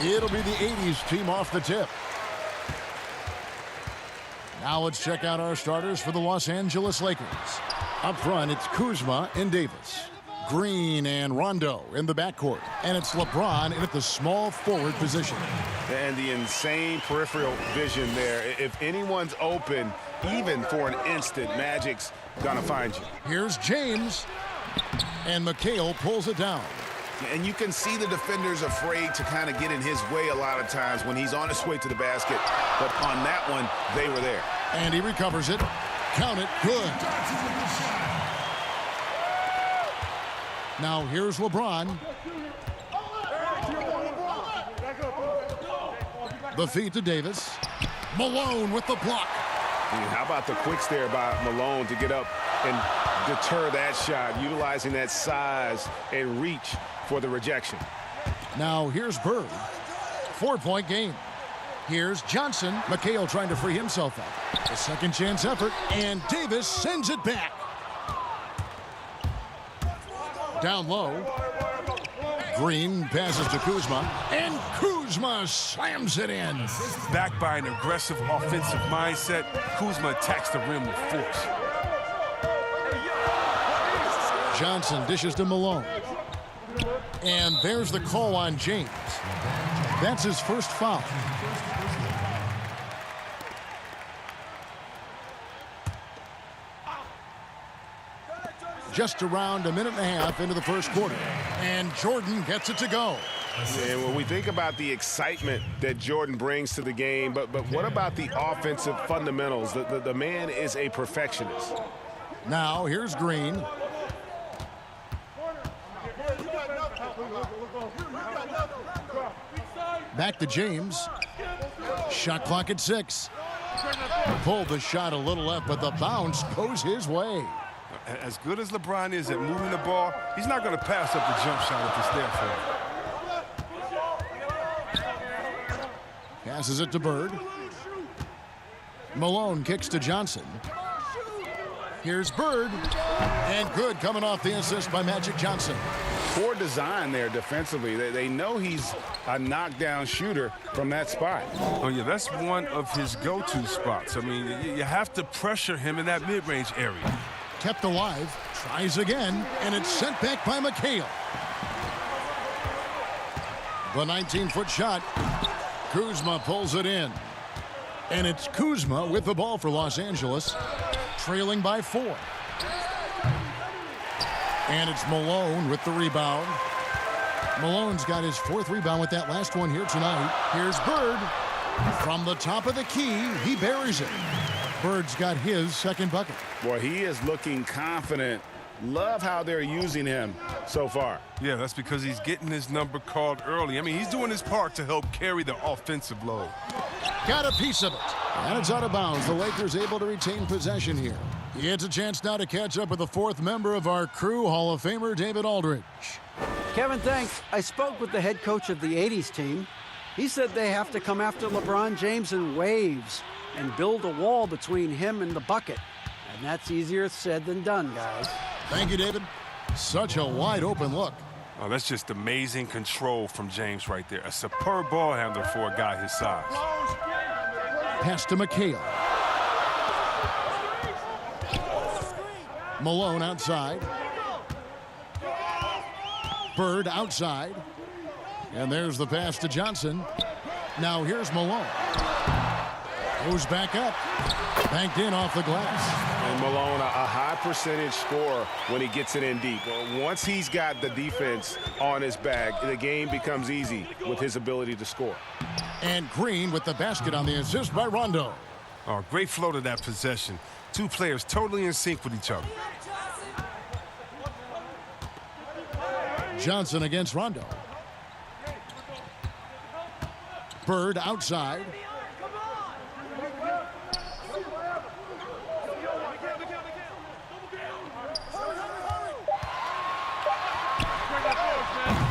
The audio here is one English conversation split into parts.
It'll be the 80s team off the tip. Now let's check out our starters for the Los Angeles Lakers. Up front, it's Kuzma and Davis. Green and Rondo in the backcourt. And it's LeBron in at the small forward position. And the insane peripheral vision there. If anyone's open, even for an instant, Magic's gonna find you. Here's James. And McHale pulls it down. And you can see the defenders afraid to kind of get in his way a lot of times when he's on his way to the basket. But on that one, they were there. And he recovers it. Count it. Good. Now here's LeBron. The feed to Davis. Malone with the block. How about the quicks there by Malone to get up and deter that shot, utilizing that size and reach for the rejection. Now here's Bird. 4-point game. Here's Johnson. McHale trying to free himself up. A second chance effort, and Davis sends it back. Down low. Green passes to Kuzma, and Kuzma slams it in. Backed by an aggressive offensive mindset, Kuzma attacks the rim with force. Johnson dishes to Malone. And there's the call on James. That's his first foul. Just around a minute and a half into the first quarter. And Jordan gets it to go. And when we think about the excitement that Jordan brings to the game, but what about the offensive fundamentals? The man is a perfectionist. Now here's Green. Back to James. Shot clock at 6. Pulled the shot a little left, but the bounce goes his way. As good as LeBron is at moving the ball, he's not going to pass up the jump shot if it's there for him. Passes it to Bird. Malone kicks to Johnson. Here's Bird. And good, coming off the assist by Magic Johnson. Poor design there defensively. They know he's a knockdown shooter from that spot. Oh, yeah, that's one of his go-to spots. I mean, you have to pressure him in that mid-range area. Kept alive, tries again, and it's sent back by McHale. The 19-foot shot. Kuzma pulls it in. And it's Kuzma with the ball for Los Angeles, trailing by 4. And it's Malone with the rebound. Malone's got his 4th rebound with that last one here tonight. Here's Bird. From the top of the key, he buries it. Bird's got his 2nd bucket. Boy, he is looking confident. Love how they're using him so far. Yeah, that's because he's getting his number called early. I mean, he's doing his part to help carry the offensive load. Got a piece of it. And it's out of bounds. The Lakers able to retain possession here. It's a chance now to catch up with the 4th member of our crew, Hall of Famer David Aldridge. Kevin, thanks. I spoke with the head coach of the 80s team. He said they have to come after LeBron James in waves and build a wall between him and the bucket. And that's easier said than done, guys. Thank you, David. Such a wide open look. Oh, that's just amazing control from James right there. A superb ball handler for a guy his size. Pass to McHale. Malone outside. Bird outside. And there's the pass to Johnson. Now here's Malone. Goes back up. Banked in off the glass. And Malone, a high percentage scorer when he gets it in deep. Once he's got the defense on his back, the game becomes easy with his ability to score. And Green with the basket on the assist by Rondo. Oh, great flow to that possession. Two players totally in sync with each other. Johnson against Rondo. Bird outside.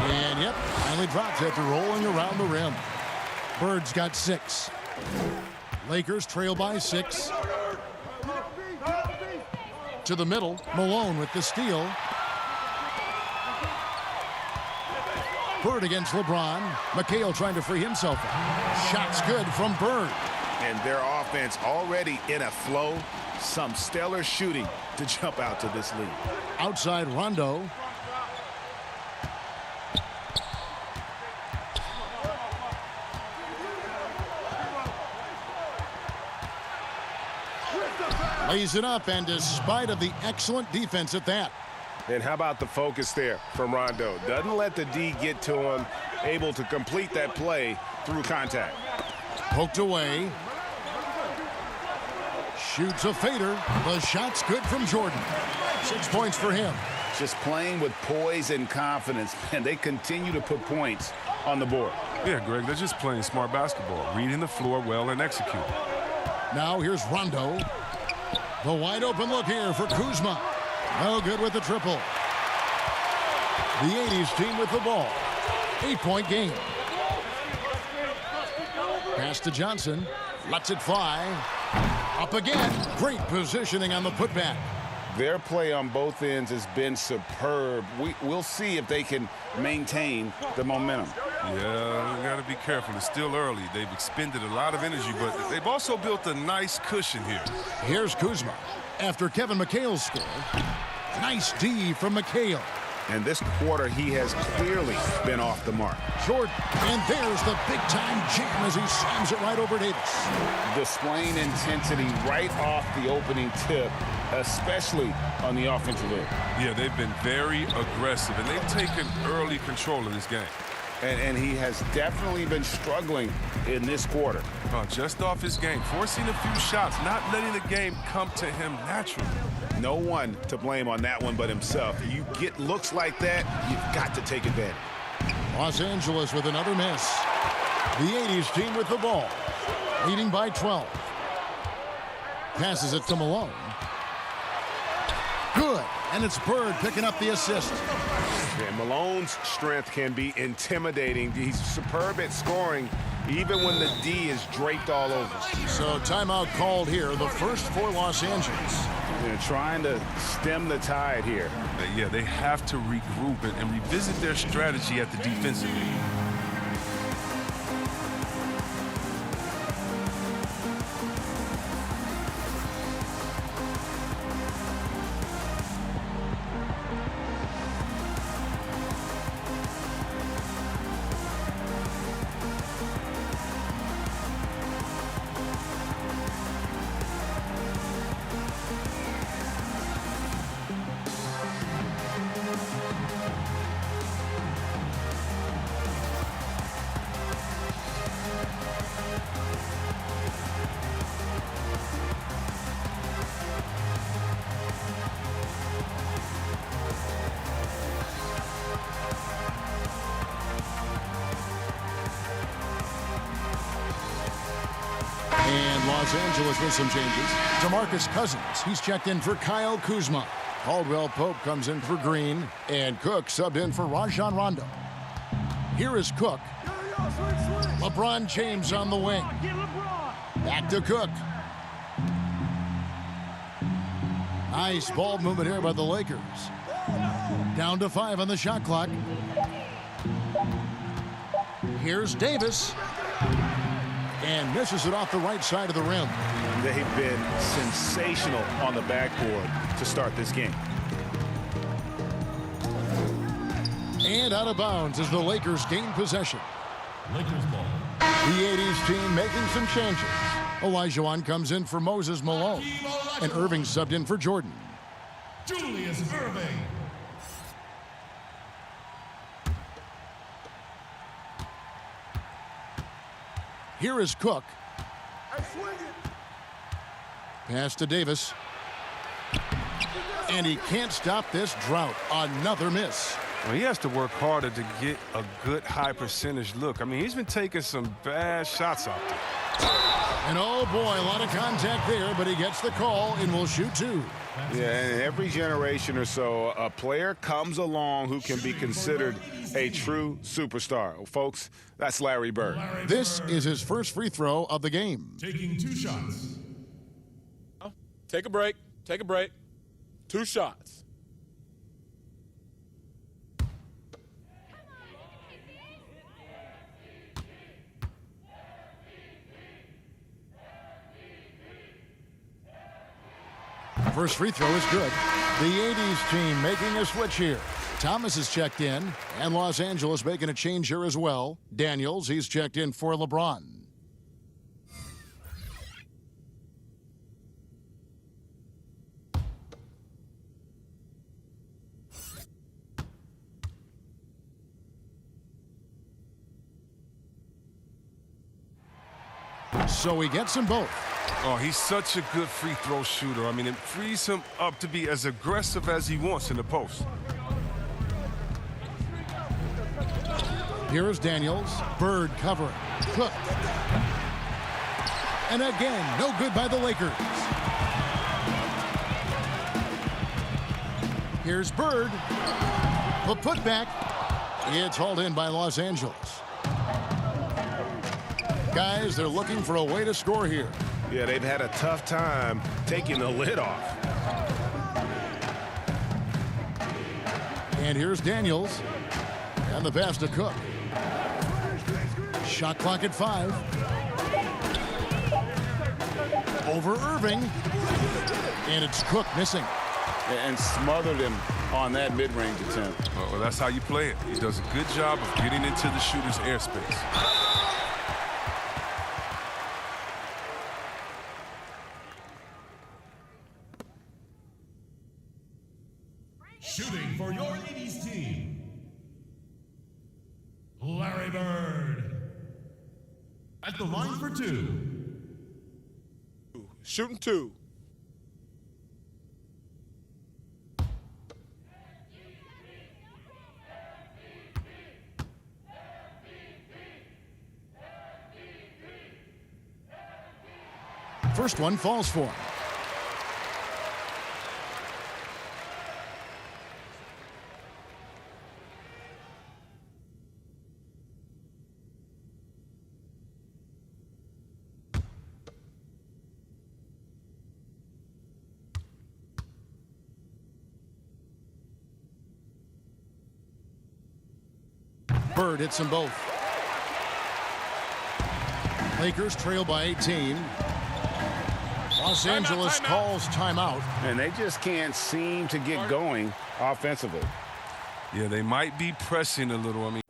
And yep, finally drops after rolling around the rim. Bird's got 6. Lakers trail by 6. To the middle, Malone with the steal. Bird against LeBron. McHale trying to free himself up. Shot's good from Bird. And their offense already in a flow. Some stellar shooting to jump out to this lead. Outside Rondo. Lays it up, and despite of the excellent defense at that. And how about the focus there from Rondo? Doesn't let the D get to him, able to complete that play through contact. Poked away. Shoots a fader. The shot's good from Jordan. 6 points for him. Just playing with poise and confidence, and they continue to put points on the board. Yeah, Greg, they're just playing smart basketball, reading the floor well and executing. Now here's Rondo. The wide open look here for Kuzma. No good with the triple. The 80s team with the ball. 8-point game. Pass to Johnson. Lets it fly. Up again. Great positioning on the putback. Their play on both ends has been superb. We'll see if they can maintain the momentum. Yeah, you got to be careful. It's still early. They've expended a lot of energy, but they've also built a nice cushion here. Here's Kuzma after Kevin McHale's score. Nice D from McHale. And this quarter, he has clearly been off the mark. Jordan, and there's the big-time jam as he slams it right over Davis. Displaying intensity right off the opening tip, especially on the offensive end. Yeah, they've been very aggressive, and they've taken early control of this game. And he has definitely been struggling in this quarter. Just off his game, forcing a few shots, not letting the game come to him naturally. No one to blame on that one but himself. You get looks like that, you've got to take advantage. Los Angeles with another miss. The 80s team with the ball, leading by 12. Passes it to Malone. Good, and it's Bird picking up the assist. And Malone's strength can be intimidating. He's superb at scoring, even when the D is draped all over. So timeout called here, the first for Los Angeles. They're trying to stem the tide here. Yeah, they have to regroup and revisit their strategy at the defensive end. And Los Angeles with some changes. DeMarcus Cousins, he's checked in for Kyle Kuzma. Caldwell Pope comes in for Green. And Cook subbed in for Rajon Rondo. Here is Cook. LeBron James on the wing. Back to Cook. Nice ball movement here by the Lakers. Down to 5 on the shot clock. Here's Davis. And misses it off the right side of the rim. They've been sensational on the backboard to start this game. And out of bounds as the Lakers gain possession. Lakers ball. The 80s team making some changes. Olajuwon comes in for Moses Malone. And Irving subbed in for Jordan. Julius Irving. Here is Cook. Pass to Davis. And he can't stop this drought. Another miss. Well, he has to work harder to get a good high percentage look. I mean, he's been taking some bad shots out there. And oh boy, a lot of contact there, but he gets the call and will shoot 2. Yeah, and every generation or so, a player comes along who can be considered a true superstar. Folks, that's Larry Bird. This is his first free throw of the game. Taking 2 shots. Take a break. Take a break. 2 shots. First free throw is good. The 80s team making a switch here. Thomas is checked in, and Los Angeles making a change here as well. Daniels, he's checked in for LeBron. So he gets them both. Oh, he's such a good free throw shooter. I mean, it frees him up to be as aggressive as he wants in the post. Here's Daniels. Bird covering. Cook. And again, no good by the Lakers. Here's Bird. The putback. It's hauled in by Los Angeles. Guys, they're looking for a way to score here. Yeah, they've had a tough time taking the lid off. And here's Daniels. And the pass to Cook. Shot clock at 5. Over Irving. And it's Cook missing. And smothered him on that mid-range attempt. Well, that's how you play it. He does a good job of getting into the shooter's airspace. Shooting for your 80s team, Larry Bird. At the line for 2. Shooting 2. First one falls for him. Bird hits them both. Lakers trail by 18. Los Angeles calls timeout. And they just can't seem to get going offensively. Yeah, they might be pressing a little. I mean,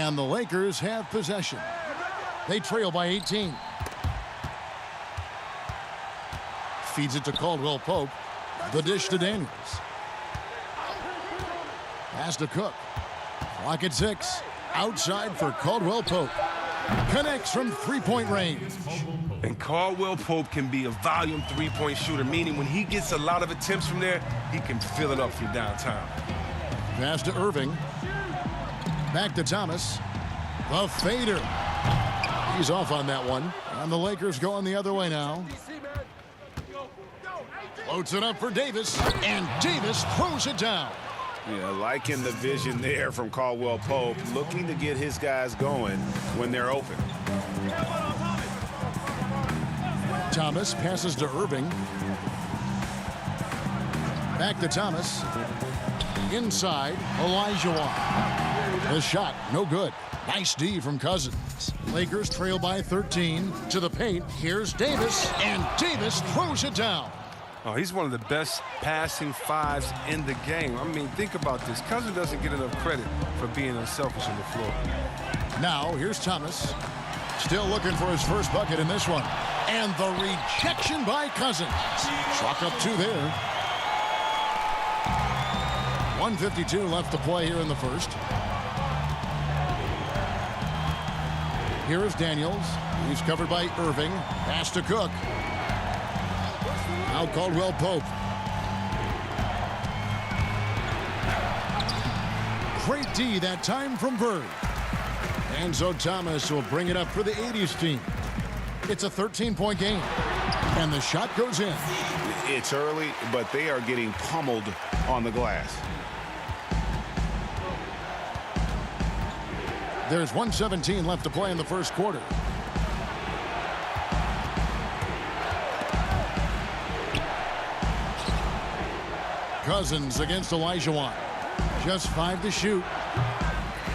And the Lakers have possession. They trail by 18. Feeds it to Caldwell Pope. The dish to Daniels. Pass to Cook. Clock at 6. Outside for Caldwell Pope. Connects from three-point range. and Caldwell Pope can be a volume three-point shooter, meaning when he gets a lot of attempts from there, he can fill it up from downtown. Pass to Irving. Back to Thomas. The fader. He's off on that one. And the Lakers going the other way now. Floats it up for Davis. And Davis throws it down. Yeah, liking the vision there from Caldwell Pope, looking to get his guys going when they're open. Thomas passes to Irving. Back to Thomas. Inside, Olajuwon. The shot, no good. Nice D from Cousins. Lakers trail by 13. To the paint, here's Davis. And Davis throws it down. Oh, he's one of the best passing fives in the game. I mean, think about this. Cousins doesn't get enough credit for being unselfish on the floor. Now, here's Thomas. Still looking for his first bucket in this one. And the rejection by Cousins. Chalk up 2 there. 1:52 left to play here in the first. Here is Daniels. He's covered by Irving. Pass to Cook. Now Caldwell Pope. Great D that time from Bird. And so Thomas will bring it up for the 80s team. It's a 13-point game. And the shot goes in. It's early, but they are getting pummeled on the glass. There's 1:17 left to play in the first quarter. Cousins against Olajuwon. Just 5 to shoot.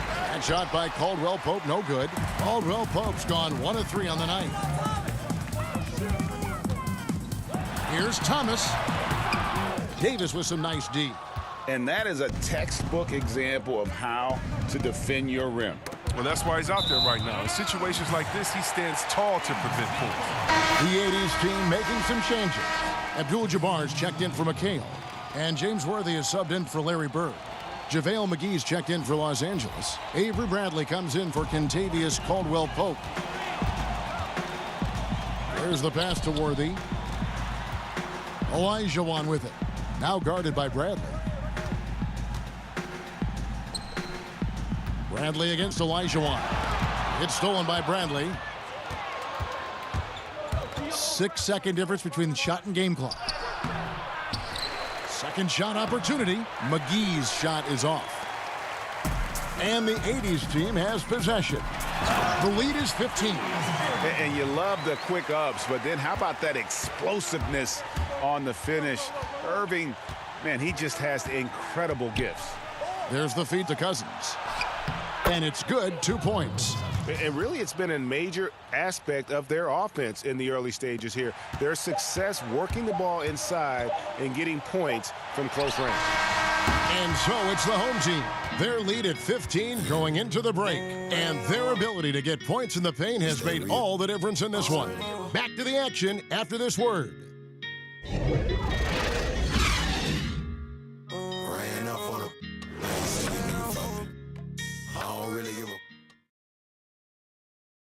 That shot by Caldwell Pope, no good. Caldwell Pope's gone 1 of 3 on the night. Here's Thomas. Davis with some nice D. And that is a textbook example of how to defend your rim. Well, that's why he's out there right now. In situations like this, he stands tall to prevent points. The 80s team making some changes. Abdul-Jabbar's checked in for McHale. And James Worthy is subbed in for Larry Bird. JaVale McGee's checked in for Los Angeles. Avery Bradley comes in for Kentavious Caldwell Pope. There's the pass to Worthy. Olajuwon with it. Now guarded by Bradley. Bradley against Olajuwon. It's stolen by Bradley. 6-second difference between the shot and game clock. Second shot opportunity. McGee's shot is off. And the 80s team has possession. The lead is 15. And you love the quick ups, but then how about that explosiveness on the finish? Irving, man, he just has incredible gifts. There's the feed to Cousins. And it's good, 2 points. And really, it's been a major aspect of their offense in the early stages here. Their success working the ball inside and getting points from close range. And so it's the home team. Their lead at 15 going into the break. And their ability to get points in the paint has made all the difference in this one. Back to the action after this word.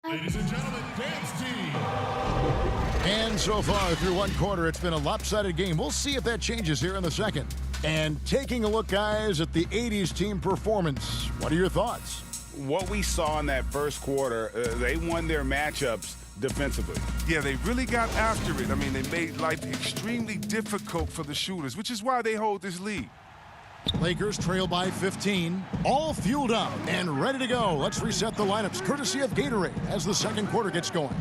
Ladies and gentlemen, dance team. And so far through one quarter, it's been a lopsided game. We'll see if that changes here in the second. And taking a look, guys, at the 80s team performance, what are your thoughts? What we saw in that first quarter, they won their matchups defensively. Yeah, they really got after it. I mean, they made life extremely difficult for the shooters, which is why they hold this lead. Lakers trail by 15, all fueled up and ready to go. Let's reset the lineups, courtesy of Gatorade, as the second quarter gets going.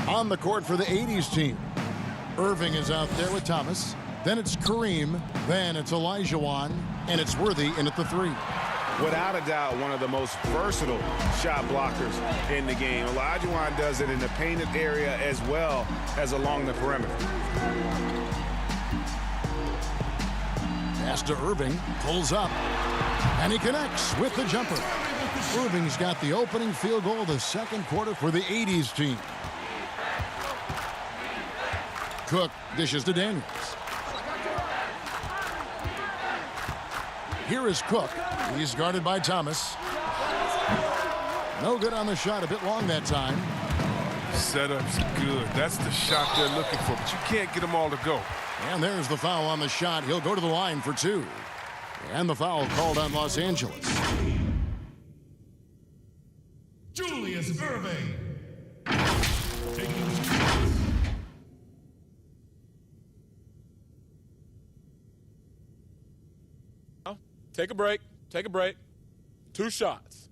On the court for the 80s team, Irving is out there with Thomas. Then it's Kareem. Then it's Olajuwon. And it's Worthy in at the 3. Without a doubt, one of the most versatile shot blockers in the game. Olajuwon does it in the painted area as well as along the perimeter. Pass to Irving, pulls up, and he connects with the jumper. Irving's got the opening field goal of the second quarter for the 80s team. Cook dishes to Daniels. Here is Cook. He's guarded by Thomas. No good on the shot, a bit long that time. Setup's good. That's the shot they're looking for, but you can't get them all to go. And there's the foul on the shot. He'll go to the line for 2. And the foul called on Los Angeles. Julius Irving. Taking the Take a break. Take a break. 2 shots.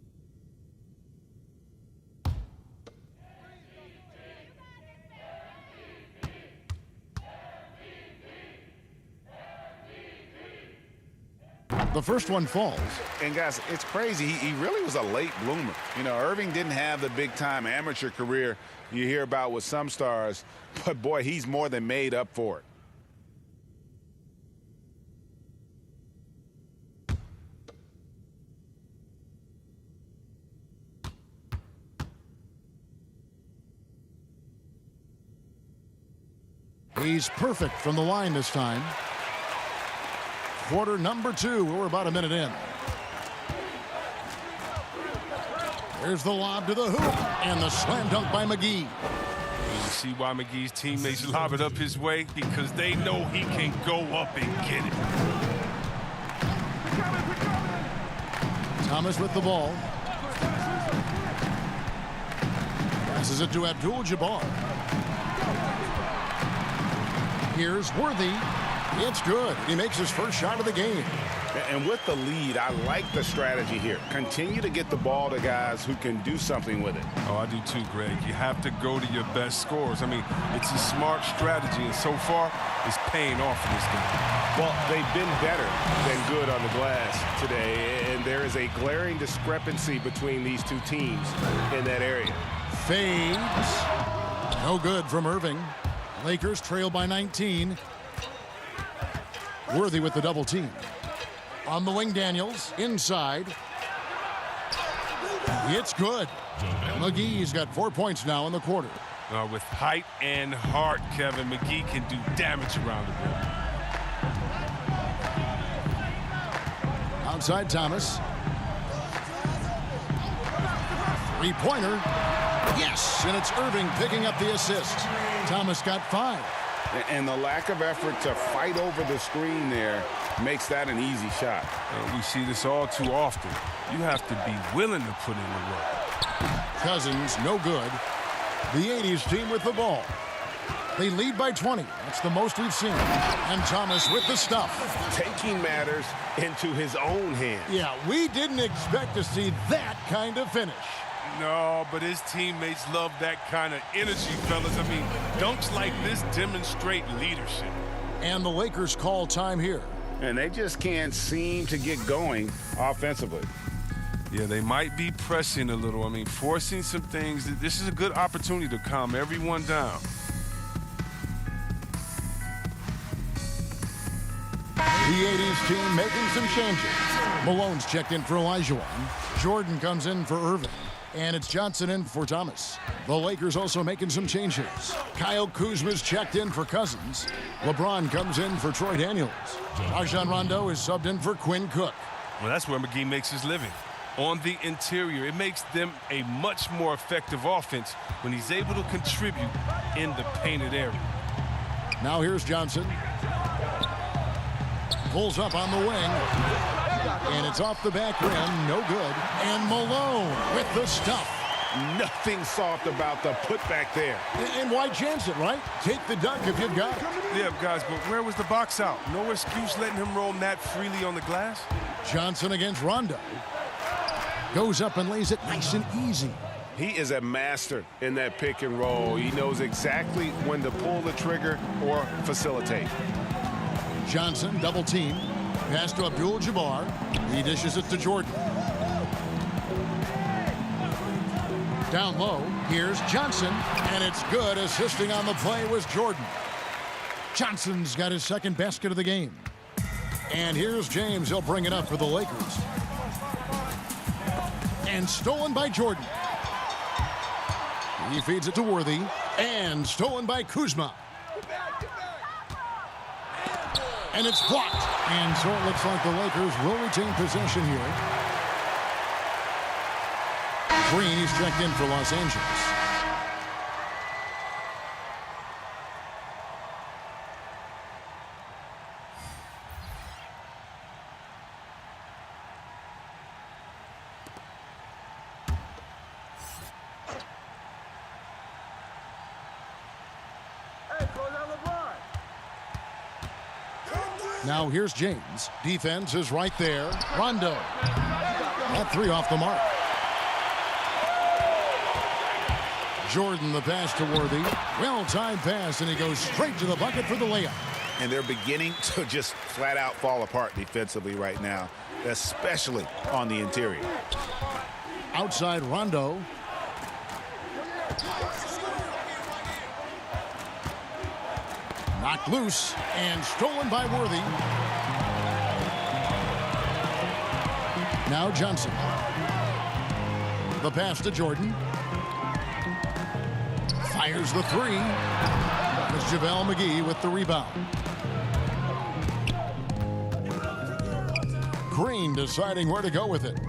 The first one falls. And guys, it's crazy. He really was a late bloomer. You know, Irving didn't have the big-time amateur career you hear about with some stars, but boy, he's more than made up for it. He's perfect from the line this time. Quarter number 2. We're about a minute in. There's the lob to the hoop, and the slam dunk by McGee. You see why McGee's teammates lob it up his way? Because they know he can go up and get it. Thomas with the ball. Passes it to Abdul-Jabbar. Here's Worthy. It's good. He makes his first shot of the game. And with the lead, I like the strategy here. Continue to get the ball to guys who can do something with it. Oh, I do too, Greg. You have to go to your best scorers. I mean, it's a smart strategy, and so far, it's paying off in this game. Well, they've been better than good on the glass today, and there is a glaring discrepancy between these two teams in that area. Fades. No good from Irving. Lakers trail by 19. Worthy with the double team. On the wing, Daniels. Inside. It's good. McGee's got 4 points now in the quarter. With height and heart, Kevin, McGee can do damage around the rim. Outside Thomas. Three-pointer. Yes, and it's Irving picking up the assist. Thomas got 5. And the lack of effort to fight over the screen there makes that an easy shot. We see this all too often. You have to be willing to put in the work. Cousins, no good. The 80s team with the ball. They lead by 20. That's the most we've seen. And Thomas with the stuff. Taking matters into his own hands. Yeah, we didn't expect to see that kind of finish. No, but his teammates love that kind of energy, fellas. I mean, dunks like this demonstrate leadership. And the Lakers call time here. And they just can't seem to get going offensively. Yeah, they might be pressing a little. I mean, forcing some things. This is a good opportunity to calm everyone down. The 80s team making some changes. Malone's checked in for Olajuwon. Jordan comes in for Irving. And it's Johnson in for Thomas. The Lakers also making some changes. Kyle Kuzma's checked in for Cousins. LeBron comes in for Troy Daniels. Rajon Rondo is subbed in for Quinn Cook. Well, that's where McGee makes his living. On the interior, it makes them a much more effective offense when he's able to contribute in the painted area. Now here's Johnson. Pulls up on the wing. And it's off the back rim. No good. And Malone with the stuff. Nothing soft about the putback there. And why chance it, right? Take the dunk if you've got it. Yeah, guys, but where was the box out? No excuse letting him roam that freely on the glass. Johnson against Rondo. Goes up and lays it nice and easy. He is a master in that pick and roll. He knows exactly when to pull the trigger or facilitate. Johnson, double team. Pass to Abdul-Jabbar. He dishes it to Jordan. Down low, here's Johnson, and it's good. Assisting on the play was Jordan. Johnson's got his second basket of the game. And here's James. He'll bring it up for the Lakers. And stolen by Jordan. He feeds it to Worthy. And stolen by Kuzma. And it's blocked. And so it looks like the Lakers will retain possession here. Green, he's checked in for Los Angeles. Now here's James. Defense is right there. Rondo. That three off the mark. Jordan, the pass to Worthy. Well-timed pass, and he goes straight to the bucket for the layup. And they're beginning to just flat out fall apart defensively right now, especially on the interior. Outside Rondo. Knocked loose and stolen by Worthy. Now Johnson. The pass to Jordan. Fires the three. The Here's JaVale McGee with the rebound. Green deciding where to go with it.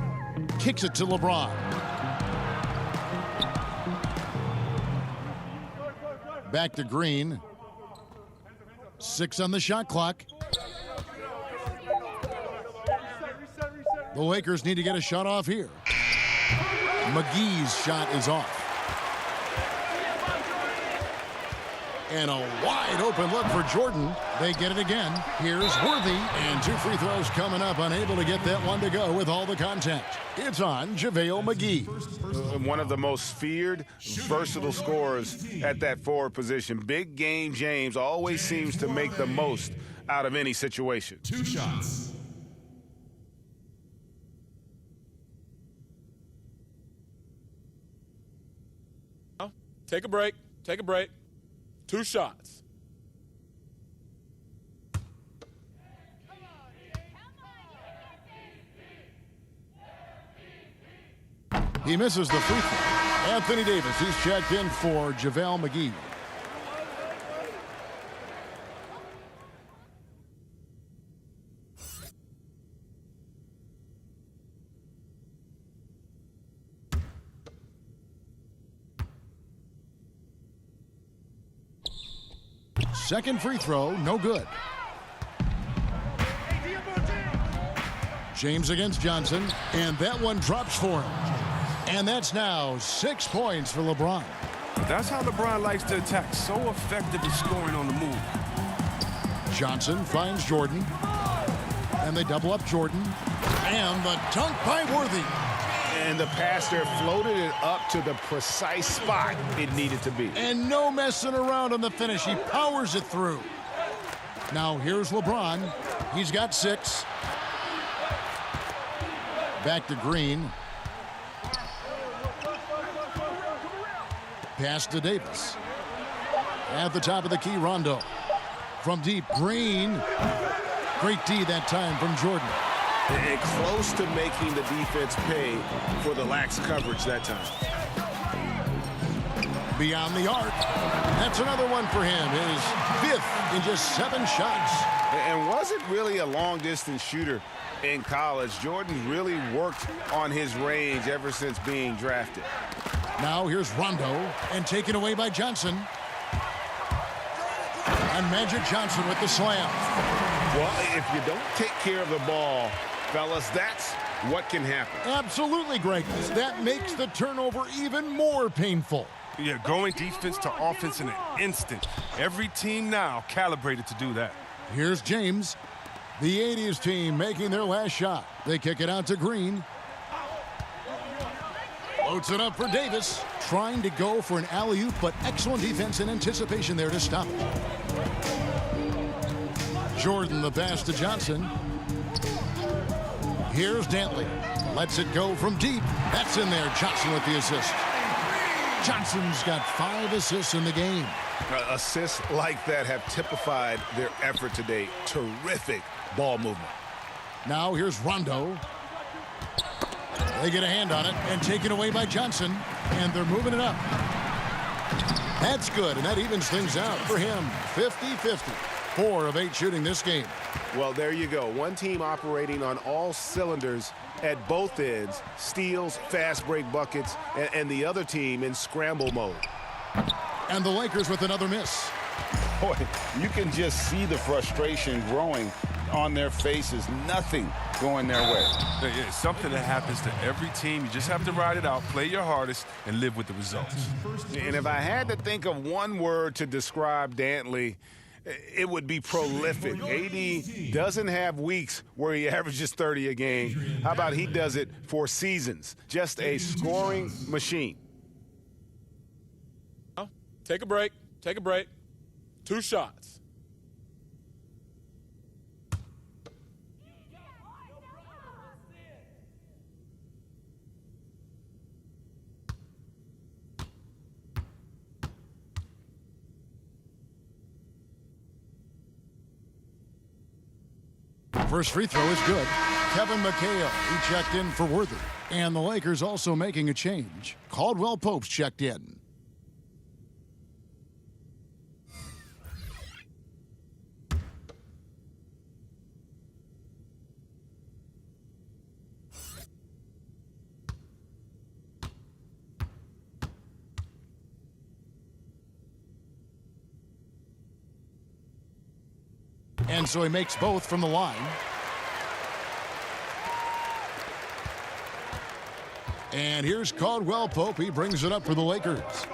Kicks it to LeBron. Back to Green. 6 on the shot clock. The Lakers need to get a shot off here. McGee's shot is off. And a wide open look for Jordan. They get it again. Here's Worthy. And 2 free throws coming up. Unable to get that one to go with all the contact. It's on JaVale McGee. One of the most feared, versatile scorers at that forward position. Big game James always seems to make the most out of any situation. 2 shots. Take a break. Take a break. 2 shots. He misses the free throw. Anthony Davis, he's checked in for JaVale McGee. Second free throw, no good. James against Johnson, and that one drops for him. And that's now 6 points for LeBron. That's how LeBron likes to attack. So effective at scoring on the move. Johnson finds Jordan. And they double up Jordan. And the dunk by Worthy. And the pass there floated it up to the precise spot it needed to be. And no messing around on the finish. He powers it through. Now here's LeBron. He's got 6. Back to Green. Pass to Davis. At the top of the key, Rondo. From deep, Green. Great D that time from Jordan. And close to making the defense pay for the lax coverage that time. Beyond the arc. That's another one for him. His 5th in just 7 shots. And wasn't really a long-distance shooter in college. Jordan really worked on his range ever since being drafted. Now here's Rondo, and taken away by Johnson. And Magic Johnson with the slam. Well, if you don't take care of the ball, fellas, that's what can happen. Absolutely, Greg. That makes the turnover even more painful. Yeah, going defense to offense in an instant. Every team now calibrated to do that. Here's James. The 80s team making their last shot. They kick it out to Green. Floats it up for Davis. Trying to go for an alley-oop, but excellent defense and anticipation there to stop it. Jordan the pass to Johnson. Here's Dantley. Lets it go from deep. That's in there. Johnson with the assist. Johnson's got 5 assists in the game. Assists like that have typified their effort today. Terrific ball movement. Now here's Rondo. They get a hand on it and taken away by Johnson. And they're moving it up. That's good, and that evens things out for him. 50-50. 4 of 8 shooting this game. Well, there you go. One team operating on all cylinders at both ends. Steals, fast break buckets, and the other team in scramble mode. And the Lakers with another miss. Boy, you can just see the frustration growing on their faces. Nothing going their way. Yeah, it's something that happens to every team. You just have to ride it out, play your hardest, and live with the results. And if I had to think of one word to describe Dantley, it would be prolific. AD doesn't have weeks where he averages 30 a game. How about he does it for seasons? Just a scoring machine. Take a break. Take a break. 2 shots. First free throw is good. Kevin McHale, he checked in for Worthy. And the Lakers also making a change. Caldwell Pope's checked in. And so he makes both from the line. And here's Caldwell Pope. He brings it up for the Lakers.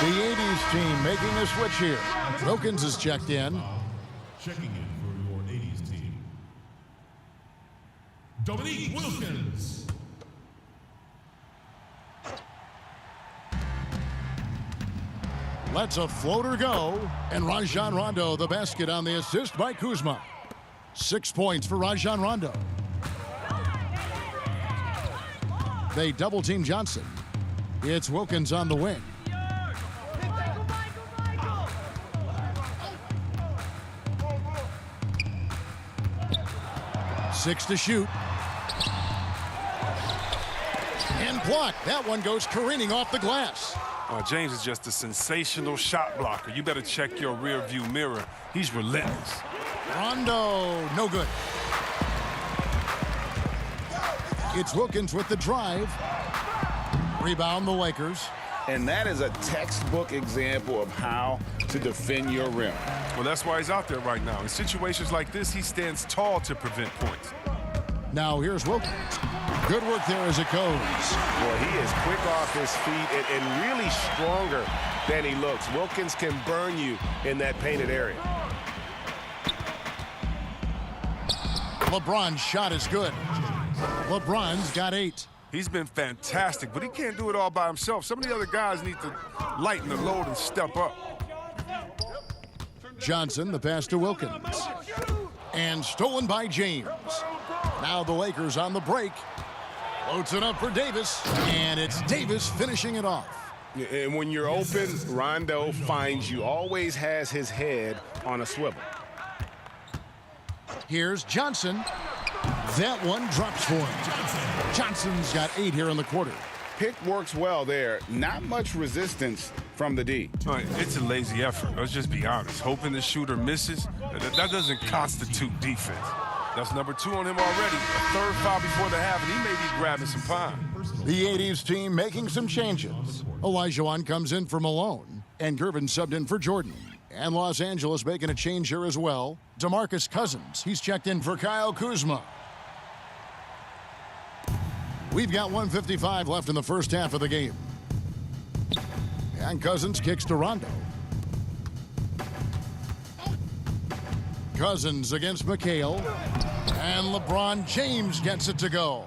The 80s team making a switch here. Wilkins is checked in. Checking in for your 80s team, Dominique Wilkins. Lets a floater go. And Rajon Rondo, the basket on the assist by Kuzma. 6 points for Rajon Rondo. They double team Johnson. It's Wilkins on the wing. Six to shoot. And blocked. That one goes careening off the glass. James is just a sensational shot blocker. You better check your rear view mirror. He's relentless. Rondo, no good. It's Wilkins with the drive. Rebound the Lakers. And that is a textbook example of how to defend your rim. Well, that's why he's out there right now. In situations like this, he stands tall to prevent points. Now here's Wilkins. Good work there as it goes. Boy, he is quick off his feet and really stronger than he looks. Wilkins can burn you in that painted area. LeBron's shot is good. LeBron's got 8. He's been fantastic, but he can't do it all by himself. Some of the other guys need to lighten the load and step up. Johnson, the pass to Wilkins. And stolen by James. Now the Lakers on the break. Floats it up for Davis. And it's Davis finishing it off. And when you're open, Rondo finds you. Always has his head on a swivel. Here's Johnson. That one drops for him. Johnson's got 8 here in the quarter. Pick works well there. Not much resistance from the D. All right, it's a lazy effort. Let's just be honest. Hoping the shooter misses, that doesn't constitute defense. That's number 2 on him already. A third foul before the half, and he may be grabbing some pine. The 80s team making some changes. Olajuwon comes in for Malone, and Gervin subbed in for Jordan. And Los Angeles making a change here as well. DeMarcus Cousins, he's checked in for Kyle Kuzma. We've got 1:55 left in the first half of the game. And Cousins kicks to Rondo. Cousins against McHale. And LeBron James gets it to go.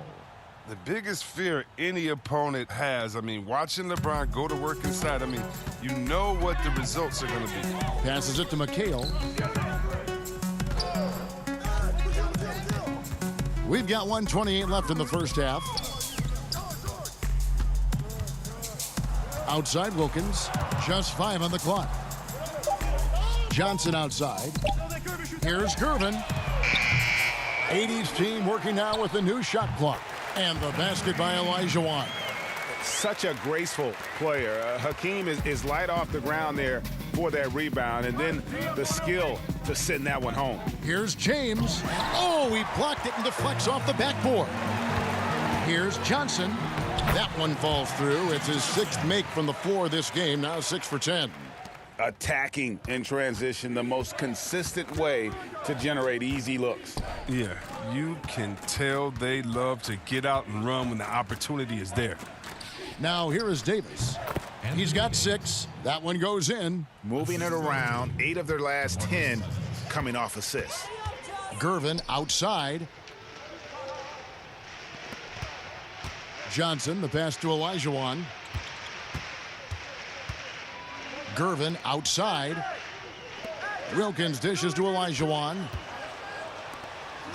The biggest fear any opponent has, watching LeBron go to work inside, you know what the results are going to be. Passes it to McHale. We've got 1:28 left in the first half. Outside Wilkins, just 5 on the clock. Johnson outside. Here's Gervin. 80s team working now with the new shot clock. And the basket by Olajuwon. Such a graceful player. Hakeem is light off the ground there for that rebound, and then the skill to send that one home. Here's James. Oh, he blocked it and deflects off the backboard. Here's Johnson. That one falls through. It's his 6th make from the floor this game, now 6 for 10. Attacking in transition, the most consistent way to generate easy looks. Yeah, you can tell they love to get out and run when the opportunity is there. Now here is Davis. He's got 6. That one goes in. Moving it around, 8 of their last 10 coming off assists. Gervin outside. Johnson, the pass to Olajuwon. Gervin outside. Wilkins dishes to Olajuwon.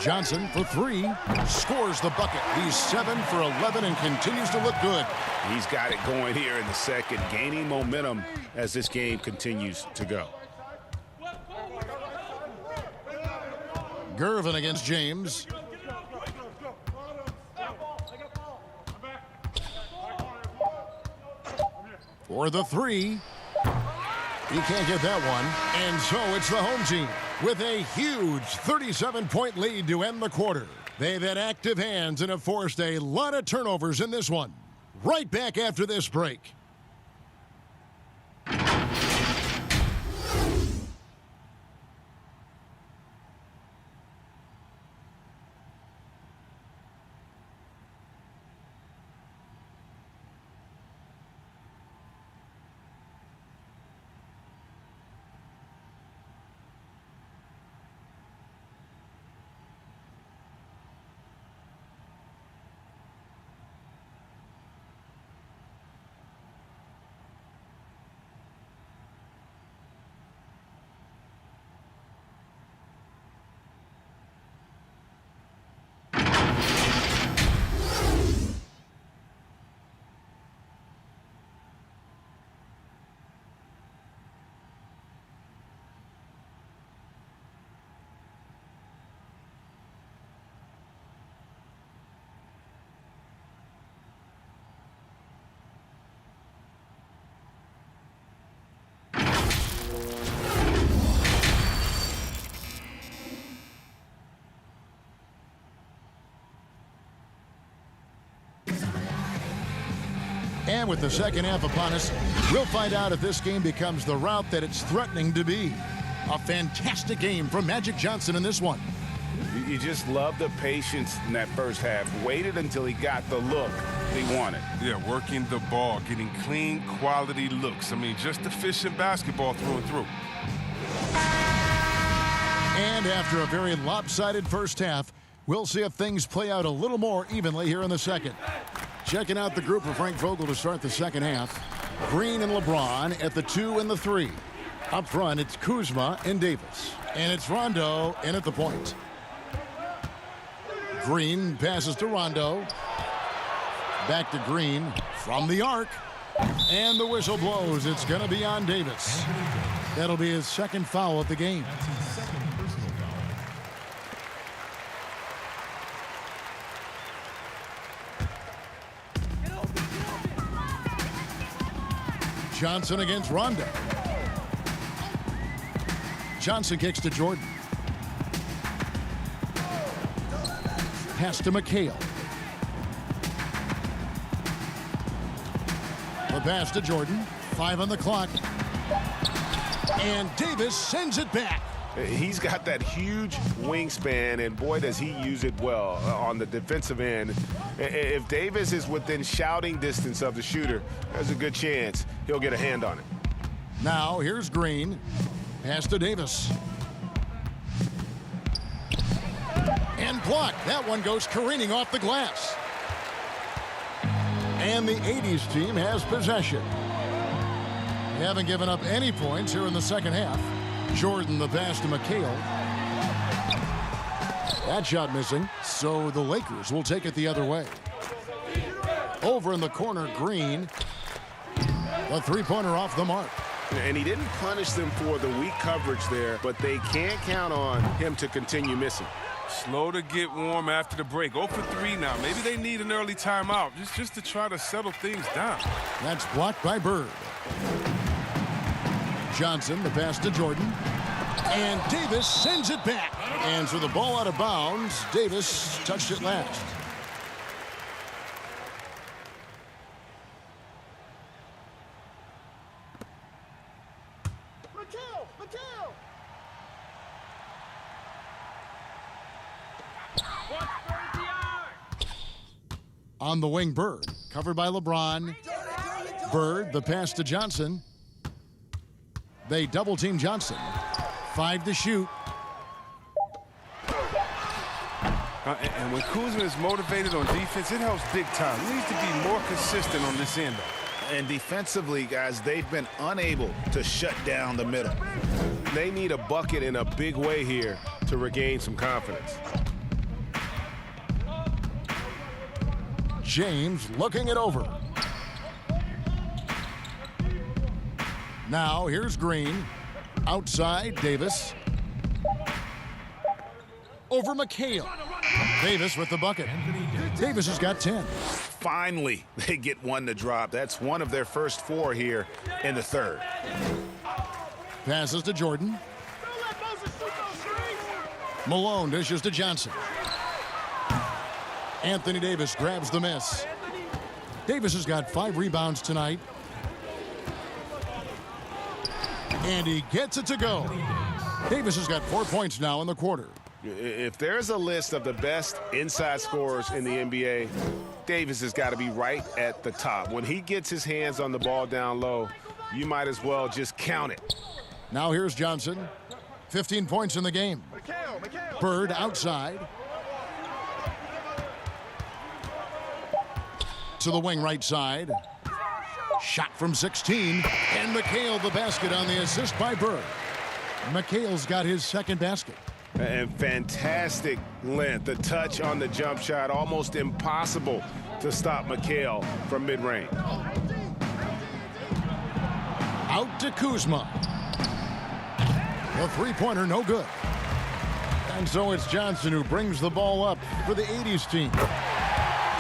Johnson for 3. Scores the bucket. He's 7 for 11 and continues to look good. He's got it going here in the second, gaining momentum as this game continues to go. Gervin against James. For the 3. He can't get that one. And so it's the home team with a huge 37-point lead to end the quarter. They've had active hands and have forced a lot of turnovers in this one. Right back after this break. And with the second half upon us, we'll find out if this game becomes the route that it's threatening to be. A fantastic game from Magic Johnson in this one. You just love the patience in that first half. Waited until he got the look he wanted. Yeah, working the ball, getting clean, quality looks. I mean, just efficient basketball through and through. And after a very lopsided first half, we'll see if things play out a little more evenly here in the second. Checking out the group for Frank Vogel to start the second half. Green and LeBron at the 2 and the 3. Up front, it's Kuzma and Davis. And it's Rondo in at the point. Green passes to Rondo. Back to Green from the arc. And the whistle blows. It's going to be on Davis. That'll be his second foul of the game. That's his second personal foul. Johnson against Rondo. Johnson kicks to Jordan. Pass to McHale. The pass to Jordan. 5 on the clock. And Davis sends it back. He's got that huge wingspan, and boy, does he use it well on the defensive end. If Davis is within shouting distance of the shooter, there's a good chance he'll get a hand on it. Now, here's Green. Pass to Davis. And blocked. That one goes careening off the glass. And the 80s team has possession. They haven't given up any points here in the second half. Jordan the pass to McHale. That shot missing, so the Lakers will take it the other way. Over in the corner, Green. The three-pointer off the mark. And he didn't punish them for the weak coverage there, but they can't count on him to continue missing. Slow to get warm after the break. 0 for 3 now. Maybe they need an early timeout just to try to settle things down. That's blocked by Bird. Johnson, the pass to Jordan. And Davis sends it back. And so the ball out of bounds. Davis touched it last. On the wing, Bird. Covered by LeBron. Bird, the pass to Johnson. They double-team Johnson. 5 to shoot. And when Kuzma is motivated on defense, it helps big time. He needs to be more consistent on this end. And defensively, guys, they've been unable to shut down the middle. They need a bucket in a big way here to regain some confidence. James looking it over. Now here's Green. Outside, Davis. Over McHale. Davis with the bucket. Davis has got 10. Finally, they get one to drop. That's one of their first 4 here in the third. Passes to Jordan. Malone dishes to Johnson. Anthony Davis grabs the miss. Davis has got 5 rebounds tonight. And he gets it to go. Davis has got 4 points now in the quarter. If there's a list of the best inside scorers in the NBA, Davis has got to be right at the top. When he gets his hands on the ball down low, you might as well just count it. Now here's Johnson. 15 points in the game. Bird outside. To the wing right side. Shot from 16. And McHale the basket on the assist by Bird. McHale's got his second basket. And fantastic length. The touch on the jump shot, almost impossible to stop McHale from mid-range. Out to Kuzma. The three-pointer no good. And so it's Johnson who brings the ball up for the 80s team.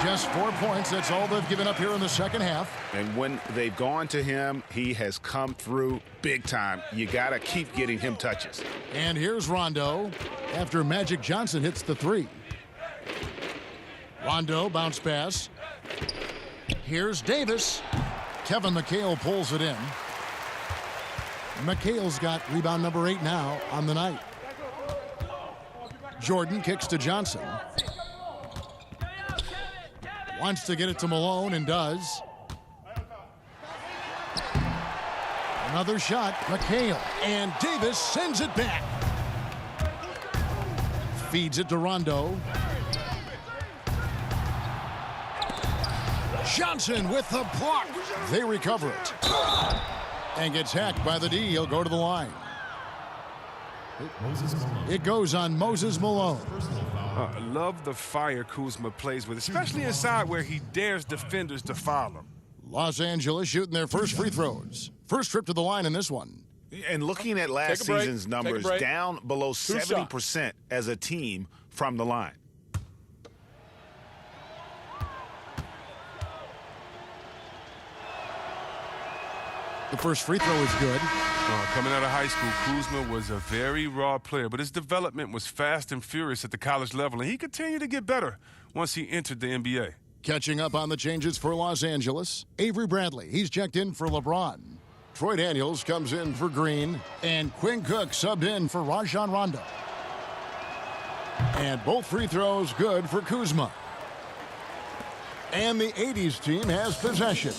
Just 4 points. That's all they've given up here in the second half. And when they've gone to him, he has come through big time. You got to keep getting him touches. And here's Rondo after Magic Johnson hits the three. Rondo bounce pass. Here's Davis. Kevin McHale pulls it in. McHale's got rebound number 8 now on the night. Jordan kicks to Johnson. Wants to get it to Malone and does. Another shot, McHale, and Davis sends it back. Feeds it to Rondo. Johnson with the block. They recover it. And gets hacked by the D. He'll go to the line. It goes on Moses Malone. I love the fire Kuzma plays with, especially inside where he dares defenders to foul him. Los Angeles shooting their first free throws. First trip to the line in this one. And looking at last season's numbers, down below 70% as a team from the line. The first free throw is good. Coming out of high school, Kuzma was a very raw player, but his development was fast and furious at the college level, and he continued to get better once he entered the NBA. Catching up on the changes for Los Angeles, Avery Bradley, he's checked in for LeBron. Troy Daniels comes in for Green, and Quinn Cook subbed in for Rajon Rondo. And both free throws good for Kuzma. And the 80s team has possession.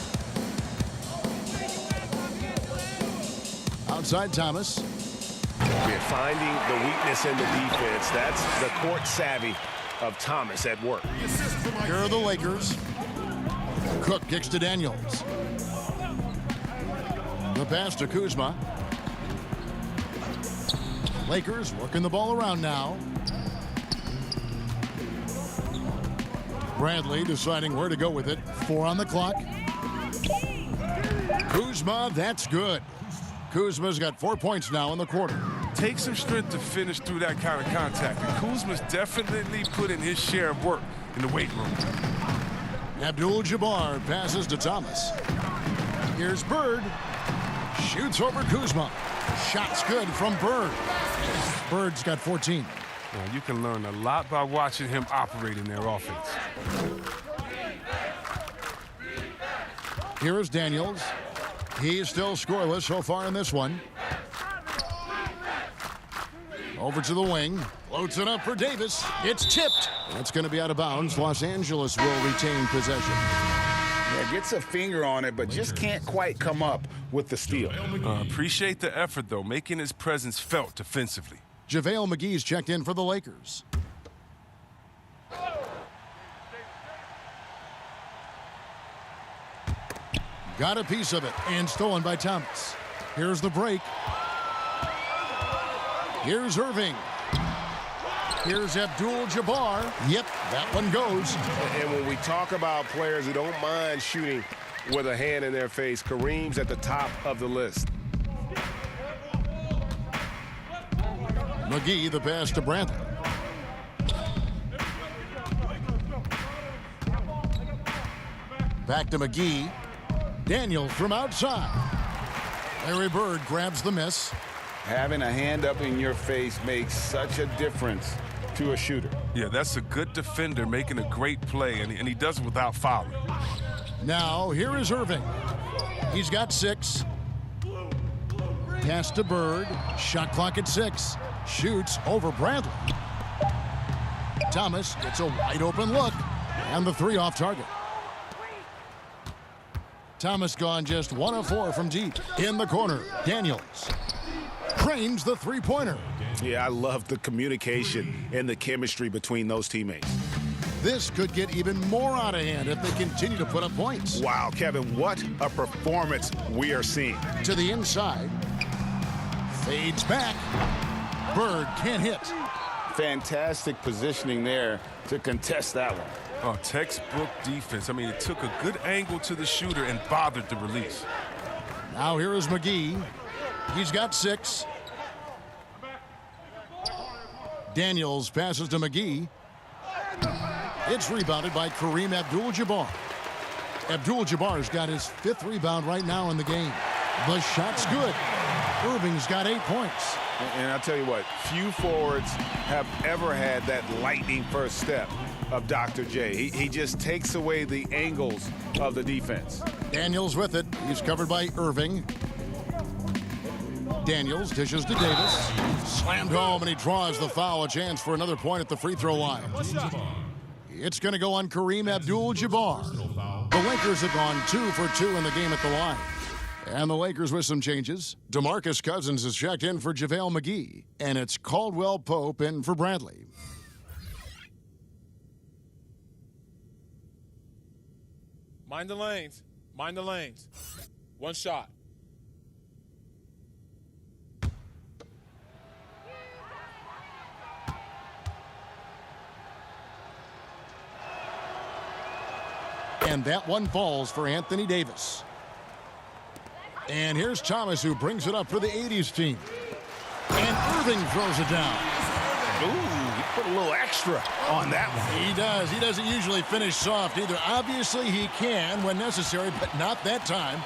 Outside Thomas. We're finding the weakness in the defense. That's the court savvy of Thomas at work. Here are the Lakers. Cook kicks to Daniels. The pass to Kuzma. Lakers working the ball around now. Bradley deciding where to go with it. 4 on the clock. Kuzma, that's good. Kuzma's got 4 points now in the quarter. Takes some strength to finish through that kind of contact, and Kuzma's definitely put in his share of work in the weight room. Abdul-Jabbar passes to Thomas. Here's Bird. Shoots over Kuzma. Shot's good from Bird. Bird's got 14. Well, you can learn a lot by watching him operate in their offense. Here is Daniels. He's still scoreless so far in this one. Over to the wing. Floats it up for Davis. It's tipped. That's going to be out of bounds. Los Angeles will retain possession. Yeah, gets a finger on it, but just can't quite come up with the steal. Appreciate the effort, though, making his presence felt defensively. JaVale McGee's checked in for the Lakers. Got a piece of it and stolen by Thomas. Here's the break. Here's Irving. Here's Abdul-Jabbar. Yep, that one goes. And when we talk about players who don't mind shooting with a hand in their face, Kareem's at the top of the list. McGee, the pass to Bradley. Back to McGee. Daniels from outside. Larry Bird grabs the miss. Having a hand up in your face makes such a difference to a shooter. Yeah, that's a good defender making a great play, and he does it without fouling. Now, here is Irving. He's got 6. Pass to Bird. Shot clock at 6. Shoots over Bradley. Thomas gets a wide open look. And the 3 off target. Thomas gone just 1 of 4 from deep. In the corner, Daniels trains the three-pointer. Yeah, I love the communication and the chemistry between those teammates. This could get even more out of hand if they continue to put up points. Wow, Kevin, what a performance we are seeing. To the inside. Fades back. Bird can't hit. Fantastic positioning there to contest that one. Oh, textbook defense. I mean, it took a good angle to the shooter and bothered the release. Now here is McGee. He's got 6. Daniels passes to McGee. It's rebounded by Kareem Abdul-Jabbar. Abdul-Jabbar's got his 5th rebound right now in the game. The shot's good. Irving's got 8 points. And I'll tell you what, few forwards have ever had that lightning first step of Dr. J. He just takes away the angles of the defense. Daniels with it. He's covered by Irving. Daniels dishes to Davis. Slammed home, and he draws the foul. A chance for another point at the free throw line. It's going to go on Kareem Abdul-Jabbar. The Lakers have gone 2 for 2 in the game at the line. And the Lakers with some changes. DeMarcus Cousins is checked in for JaVale McGee. And it's Caldwell Pope in for Bradley. Mind the lanes. Mind the lanes. 1 shot. And that one falls for Anthony Davis. And here's Thomas, who brings it up for the 80s team. And Irving throws it down. Ooh, he put a little extra on that one. He does. He doesn't usually finish soft either. Obviously, he can when necessary, but not that time.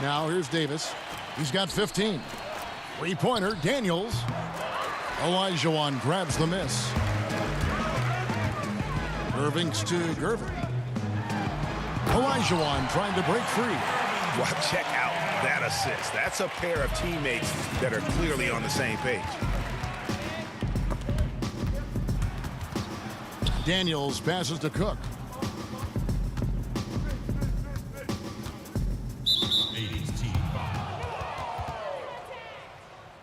Now, here's Davis. He's got 15. Three-pointer, Daniels. Olajuwon grabs the miss. Irving's to Gervin. Olajuwon trying to break free. Well, check out that assist. That's a pair of teammates that are clearly on the same page. Daniels passes to Cook. 80s team foul.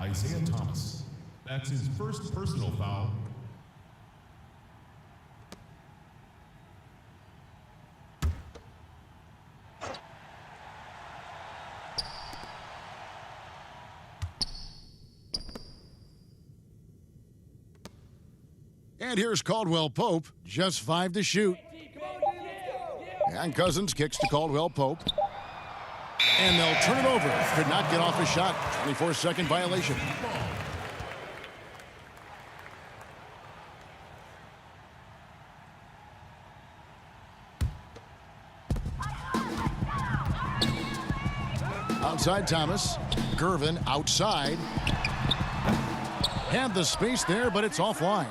Isaiah Thomas. That's his first personal foul. And here's Caldwell Pope, just 5 to shoot. And Cousins kicks to Caldwell Pope. And they'll turn it over. Could not get off a shot. 24-second violation. Outside Thomas. Gervin outside. Had the space there, but it's offline.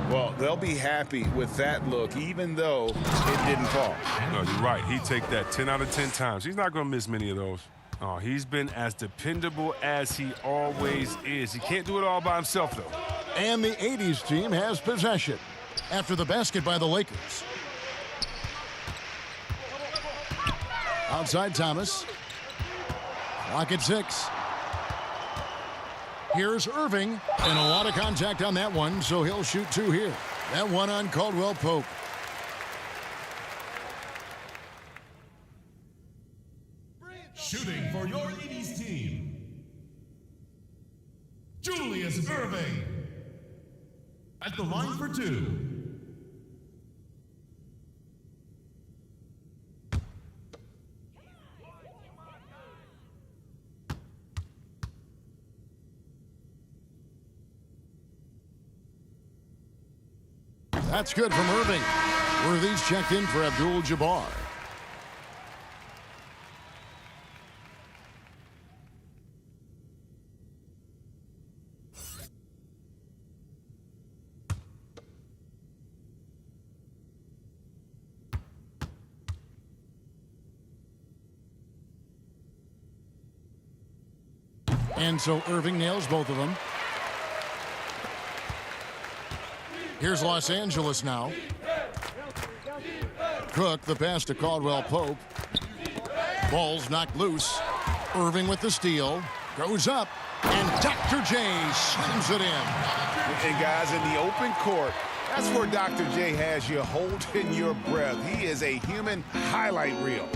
Well, they'll be happy with that look, even though it didn't fall. No, you're right. He'd take that 10 out of 10 times. He's not going to miss many of those. Oh, he's been as dependable as he always is. He can't do it all by himself, though. And the 80s team has possession after the basket by the Lakers. Outside Thomas. Clock at 6. Here's Irving, and a lot of contact on that one, so he'll shoot 2 here. That one on Caldwell Pope. Shooting for your 80s team, Julius Irving. At the line for 2. That's good from Irving. Worthy's checked in for Abdul-Jabbar. And so Irving nails both of them. Here's Los Angeles now. Cook, the pass to Caldwell Pope. Ball's knocked loose. Irving with the steal. Goes up. And Dr. J slams it in. And guys, in the open court, that's where Dr. J has you holding your breath. He is a human highlight reel.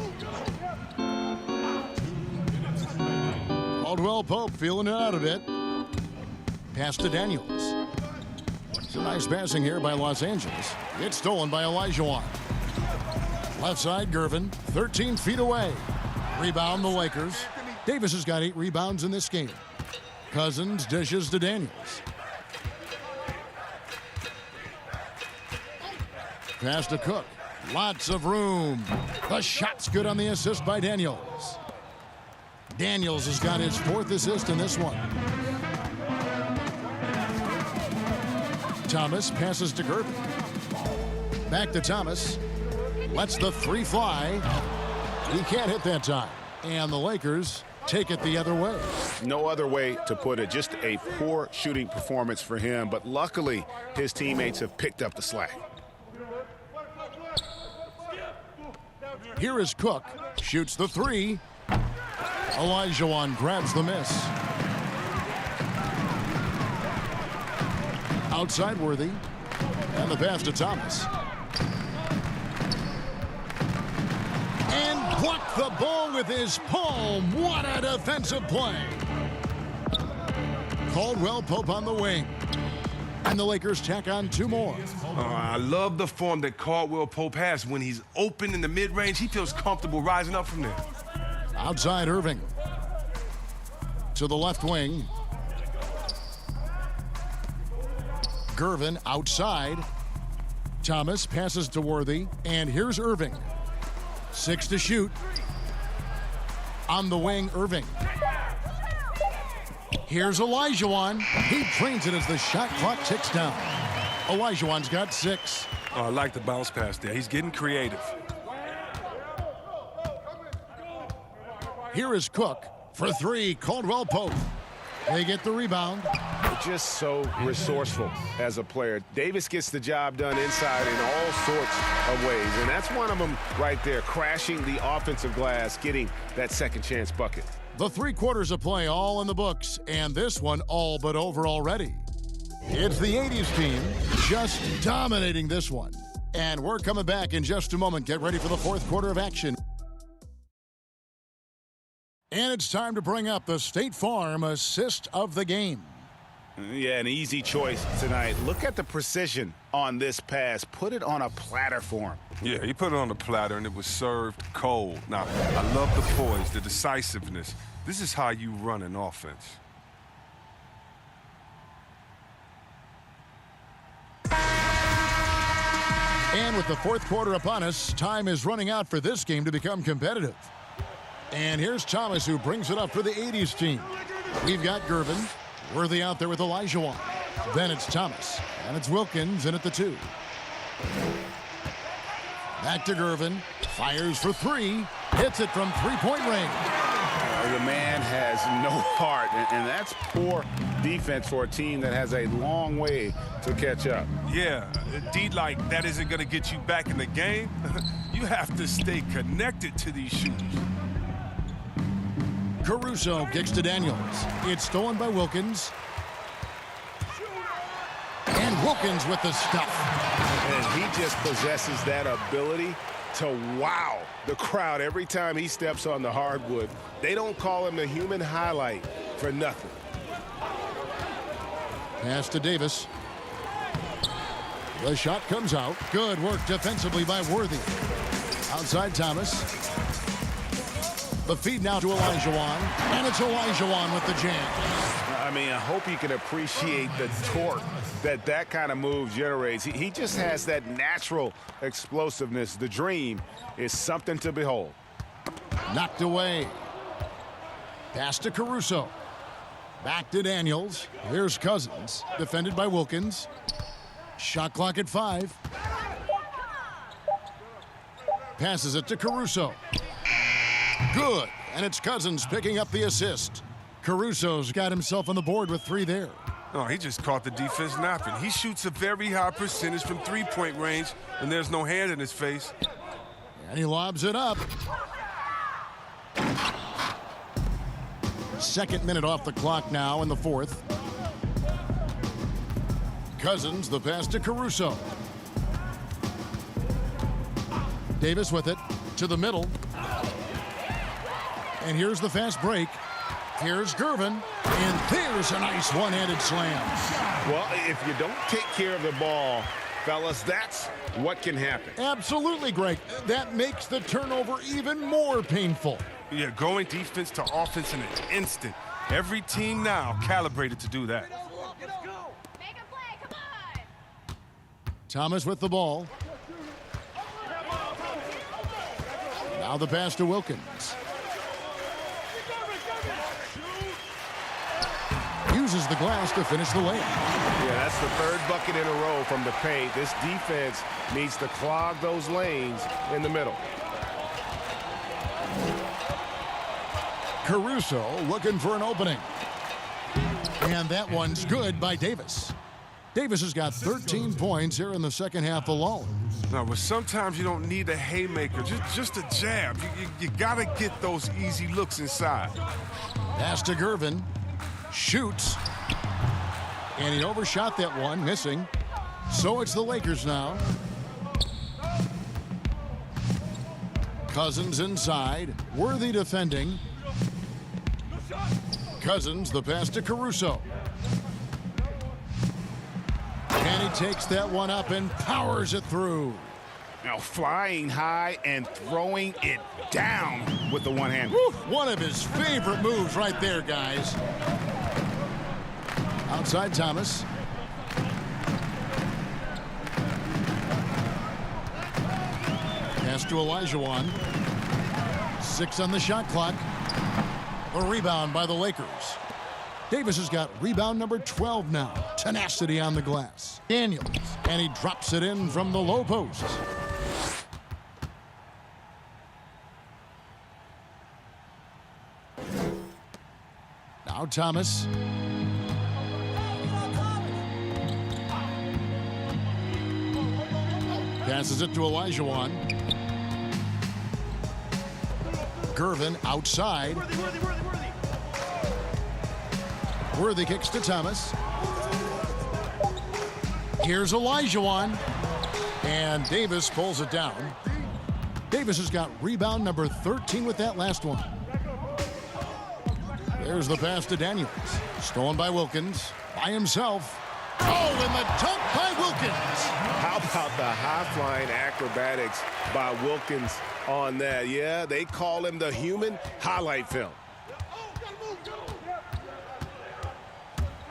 Caldwell Pope feeling it out a bit. Pass to Daniels. It's a nice passing here by Los Angeles. It's stolen by Olajuwon. Left side, Gervin, 13 feet away. Rebound the Lakers. Davis has got 8 rebounds in this game. Cousins dishes to Daniels. Pass to Cook. Lots of room. The shot's good on the assist by Daniels. Daniels has got his 4th assist in this one. Thomas passes to Gervin. Back to Thomas. Lets the 3 fly. He can't hit that time. And the Lakers take it the other way. No other way to put it. Just a poor shooting performance for him. But luckily, his teammates have picked up the slack. Here is Cook. Shoots the 3. Olajuwon grabs the miss. Outside Worthy. And the pass to Thomas. And blocked the ball with his palm. What a defensive play. Caldwell Pope on the wing. And the Lakers tack on 2 more. I love the form that Caldwell Pope has. When he's open in the mid-range, he feels comfortable rising up from there. Outside Irving. To the left wing. Gervin outside. Thomas passes to Worthy. And here's Irving. 6 to shoot. On the wing, Irving. Here's Olajuwon. He trains it as the shot clock ticks down. Olajuwon's got 6. I like the bounce pass there. He's getting creative. Here is Cook for 3. Caldwell Pope. They get the rebound. Just so resourceful as a player. Davis gets the job done inside in all sorts of ways. And that's one of them right there, crashing the offensive glass, getting that second chance bucket. The 3 quarters of play all in the books, and this one all but over already. It's the 80s team just dominating this one. And we're coming back in just a moment. Get ready for the 4th quarter of action. And it's time to bring up the State Farm assist of the game. Yeah, an easy choice tonight. Look at the precision on this pass. Put it on a platter for him. Yeah, he put it on the platter, and it was served cold. Now, I love the poise, the decisiveness. This is how you run an offense. And with the 4th quarter upon us, time is running out for this game to become competitive. And here's Thomas, who brings it up for the 80s team. We've got Gervin. Worthy out there with Olajuwon. Then it's Thomas. And it's Wilkins in at the 2. Back to Gervin. Fires for 3. Hits it from 3-point range. The man has no heart, and that's poor defense for a team that has a long way to catch up. Yeah, like that isn't going to get you back in the game. You have to stay connected to these shooters. Caruso kicks to Daniels. It's stolen by Wilkins. And Wilkins with the stuff. And he just possesses that ability to wow the crowd every time he steps on the hardwood. They don't call him the human highlight for nothing. Pass to Davis. The shot comes out. Good work defensively by Worthy. Outside Thomas. The feed now to Olajuwon. And it's Olajuwon with the jam. I mean, I hope you can appreciate the torque that kind of move generates. He just has that natural explosiveness. The dream is something to behold. Knocked away. Pass to Caruso. Back to Daniels. Here's Cousins. Defended by Wilkins. Shot clock at 5. Passes it to Caruso. Good. And it's Cousins picking up the assist. Caruso's got himself on the board with 3 there. No, he just caught the defense napping. He shoots a very high percentage from three-point range, and there's no hand in his face. And he lobs it up. Second minute off the clock now in the fourth. Cousins, the pass to Caruso. Davis with it to the middle. And here's the fast break. Here's Gervin. And there's a nice one-handed slam. Well, if you don't take care of the ball, fellas, that's what can happen. Absolutely, Greg. That makes the turnover even more painful. Yeah, going defense to offense in an instant. Every team now calibrated to do that. Make a play, come on! Thomas with the ball. Now the pass to Wilkins. Uses the glass to finish the layup. Yeah, that's the third bucket in a row from the paint. This defense needs to clog those lanes in the middle. Caruso looking for an opening. And that one's good by Davis. Davis has got 13 points here in the second half alone. No, but sometimes you don't need a haymaker, just a jab. You got to get those easy looks inside. Pass to Gervin. Shoots. And he overshot that one, missing. So it's the Lakers now. Cousins inside. Worthy defending. Cousins, the pass to Caruso. And he takes that one up and powers it through. Now flying high and throwing it down with the one hand. Woo, one of his favorite moves right there, guys. Outside Thomas. Pass to Olajuwon. 6 on the shot clock. A rebound by the Lakers. Davis has got rebound number 12 now. Tenacity on the glass. Daniels. And he drops it in from the low post. Now Thomas. Passes it to Olajuwon. Gervin outside. Worthy kicks to Thomas. Here's Olajuwon. And Davis pulls it down. Davis has got rebound number 13 with that last one. There's the pass to Daniels. Stolen by Wilkins. By himself. Oh, and the dunk by Wilkins. How about the high-flying acrobatics by Wilkins on that? Yeah, they call him the human highlight film.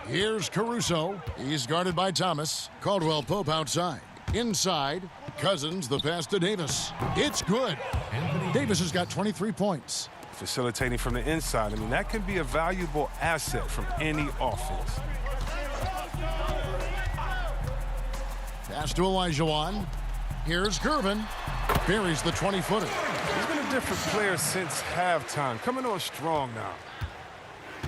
Here's Caruso. He's guarded by Thomas. Caldwell Pope outside. Inside, Cousins, the pass to Davis. It's good. Davis has got 23 points. Facilitating from the inside. I mean, that can be a valuable asset from any offense. Pass to Olajuwon. Here's Gervin. Buries the 20-footer. He's been a different player since halftime. Coming on strong now.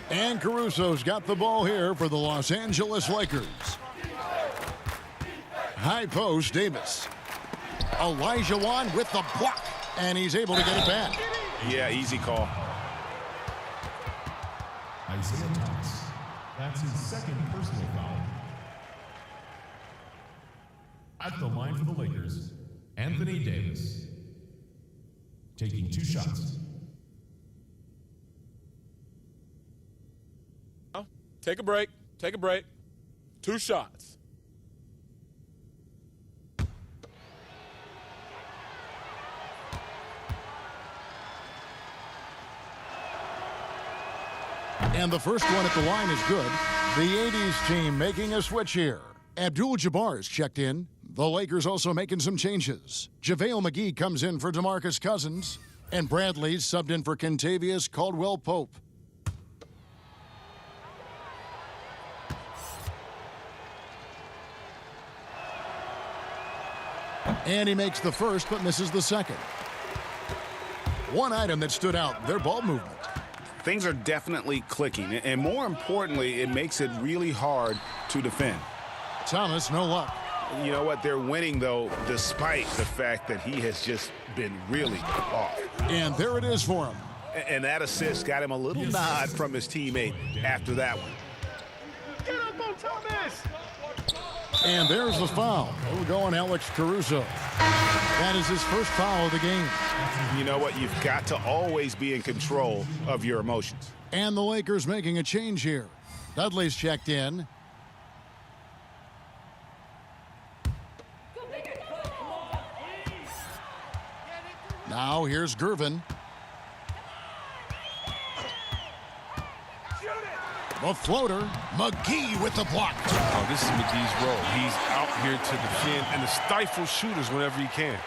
And Caruso's got the ball here for the Los Angeles Lakers. High post, Davis. Olajuwon with the block. And he's able to get it back. Yeah, easy call. Isaiah Thomas. That's his second personal foul. At the line for the Lakers, Anthony Davis. Taking 2 shots. Take a break. Take a break. 2 shots. And the first one at the line is good. The 80s team making a switch here. Abdul-Jabbar's checked in. The Lakers also making some changes. JaVale McGee comes in for DeMarcus Cousins. And Bradley's subbed in for Kentavious Caldwell-Pope. And he makes the first but misses the second. One item that stood out, their ball movement. things are definitely clicking. And more importantly, it makes it really hard to defend. Thomas, no luck. You know what? They're winning, though, despite the fact that he has just been really off. And there it is for him. And that assist got him a little nod from his teammate after that one. Get up on Thomas! And there's the foul. We're going Alex Caruso. That is his first foul of the game. You know what? You've got to always be in control of your emotions. And the Lakers making a change here. Dudley's checked in. Now here's Gervin. The floater. McGee with the block. Oh, this is McGee's role. He's out here to defend and to stifle shooters whenever he can.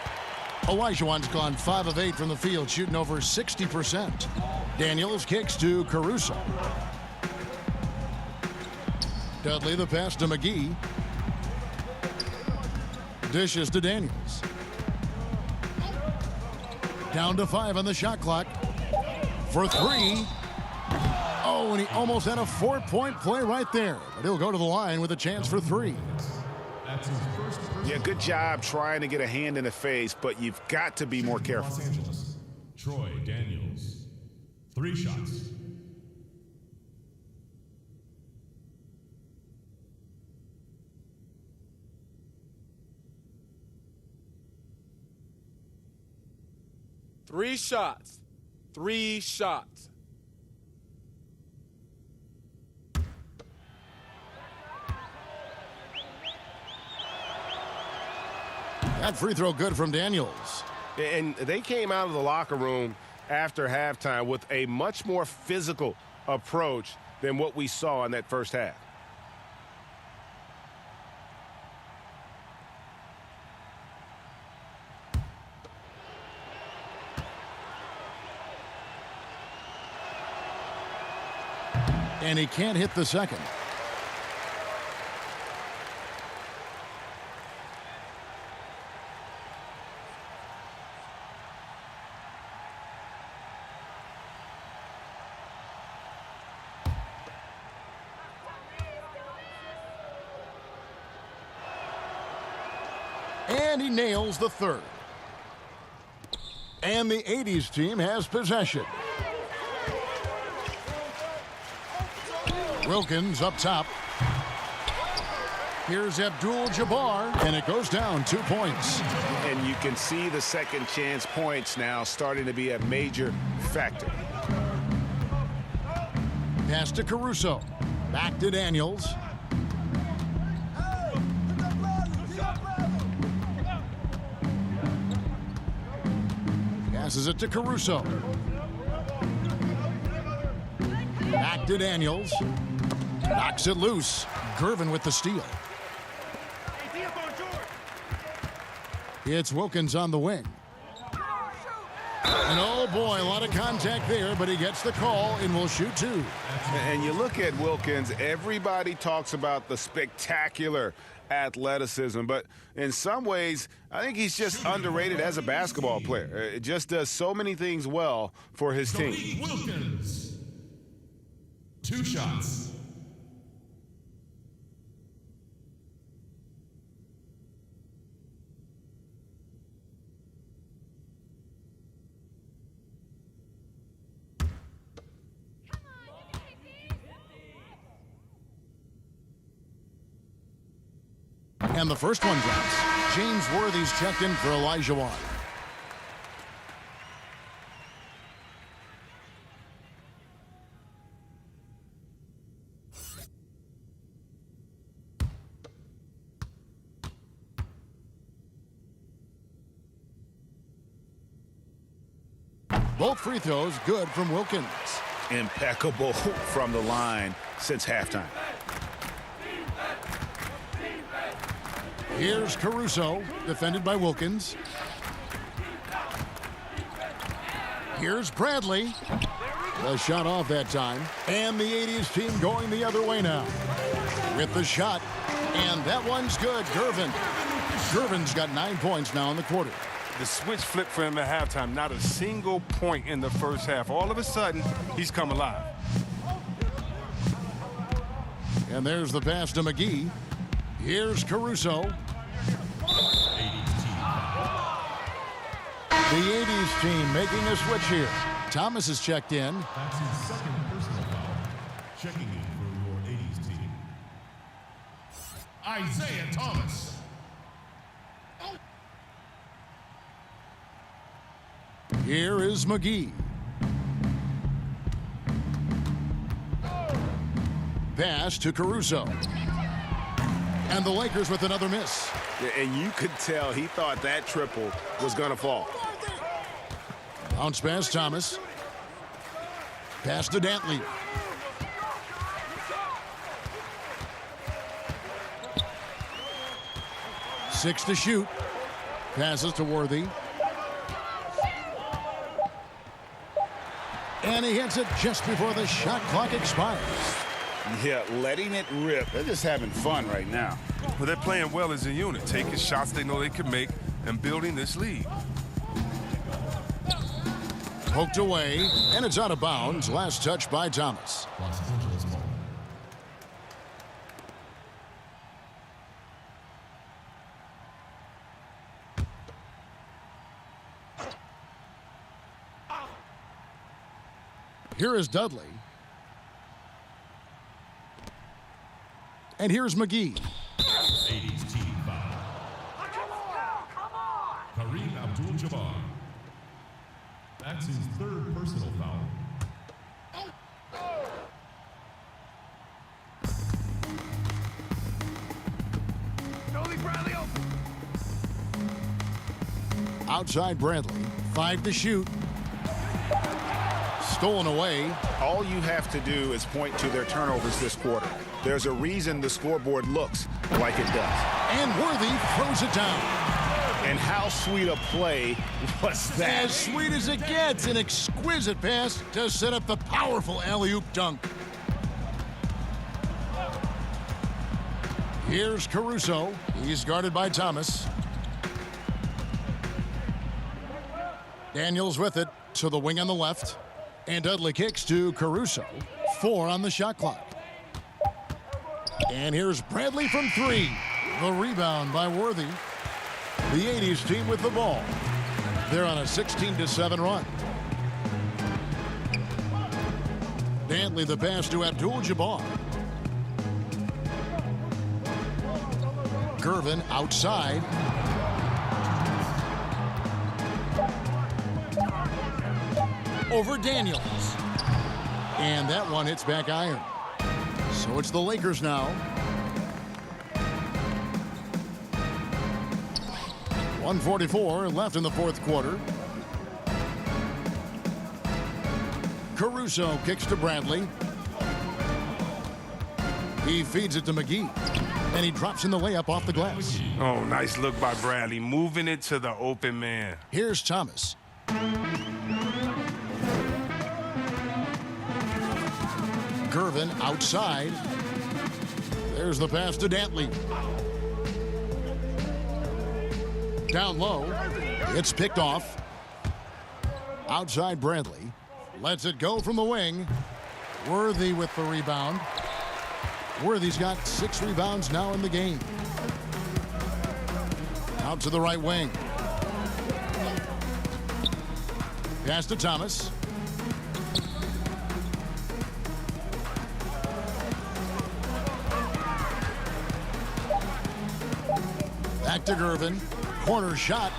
Olajuwon's gone 5 of 8 from the field, shooting over 60%. Daniels kicks to Caruso. Dudley the pass to McGee. Dishes to Daniels. Down to 5 on the shot clock. For 3. Oh, and he almost had a 4-point play right there. But he'll go to the line with a chance for 3. That's his first Yeah, good job trying to get a hand in the face, but you've got to be more careful. Los Angeles. Troy Daniels. 3 shots. Three shots. 3 shots. That free throw good from Daniels. And they came out of the locker room after halftime with a much more physical approach than what we saw in that first half. And he can't hit the second. And he nails the third. And the 80s team has possession. Wilkins up top. Here's Abdul-Jabbar, and it goes down 2 points. And you can see the second chance points now starting to be a major factor. Pass to Caruso. Back to Daniels. Passes it to Caruso. Back to Daniels. Knocks it loose. Gervin with the steal. It's Wilkins on the wing. And oh boy, a lot of contact there, but he gets the call and will shoot 2. And you look at Wilkins, everybody talks about the spectacular athleticism, but in some ways, I think he's just underrated as a basketball player. It just does so many things well for his team. Wilkins. 2 shots. And the first one drops. James Worthy's checked in for Olajuwon. Both free throws good from Wilkins. Impeccable from the line since halftime. Here's Caruso, defended by Wilkins. Here's Bradley. The shot off that time. And the 80s team going the other way now. With the shot. And that one's good. Gervin's got 9 points now in the quarter. the switch flipped for him at halftime. Not a single point in the first half. All of a sudden, he's come alive. And there's the pass to McGee. Here's Caruso. The 80s team making a switch here. Thomas is checked in. That's his second personal foul. Checking in for your 80s team. Isaiah Thomas. Here is McGee. Pass to Caruso. And the Lakers with another miss. And you could tell he thought that triple was going to fall. Bounce pass, Thomas. Pass to Dantley. Six to shoot. Passes to Worthy. And he hits it just before the shot clock expires. Yeah, letting it rip. They're just having fun right now. Well, they're playing well as a unit, taking shots they know they can make and building this lead. Poked away, and it's out of bounds. Last touch by Thomas. Los Angeles ball. Here is Dudley. And here's McGee. 80s team foul. Kareem Abdul-Jabbar. That's his third personal foul. Outside Bradley. 5 to shoot. Stolen away. All you have to do is point to their turnovers this quarter. There's a reason the scoreboard looks like it does. And Worthy throws it down. And how sweet a play was that? As sweet as it gets, an exquisite pass to set up the powerful alley-oop dunk. Here's Caruso. He's guarded by Thomas. Daniels with it to the wing on the left. And Dudley kicks to Caruso. 4 on the shot clock. And here's Bradley from 3. The rebound by Worthy. The 80s team with the ball. They're on a 16-7 run. Dantley the pass to Abdul-Jabbar. Gervin outside. Over Daniels. And that one hits back iron. So it's the Lakers now. 1:44 left in the fourth quarter. Caruso kicks to Bradley. He feeds it to McGee. And he drops in the layup off the glass. Oh, nice look by Bradley, moving it to the open man. Here's Thomas. Gervin outside. There's the pass to Dantley. Down low. It's picked off. Outside Bradley. Lets it go from the wing. Worthy with the rebound. Worthy's got 6 rebounds now in the game. Out to the right wing. Pass to Thomas. Back to Gervin. Corner shot.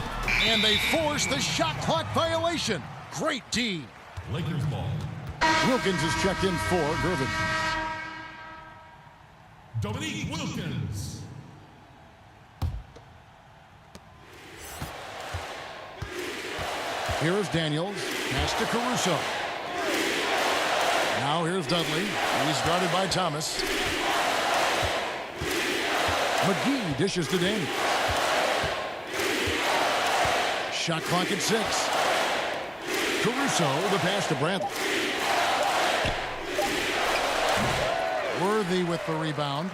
And they force the shot clock violation. Great D. Lakers ball. Wilkins is checked in for Gervin. Dominique Wilkins. Here is Daniels. Pass to Caruso. Now here's Dudley. He's guarded by Thomas. McGee dishes to Daniels. Shot clock at 6. Caruso, the pass to Bradley. Worthy with the rebound.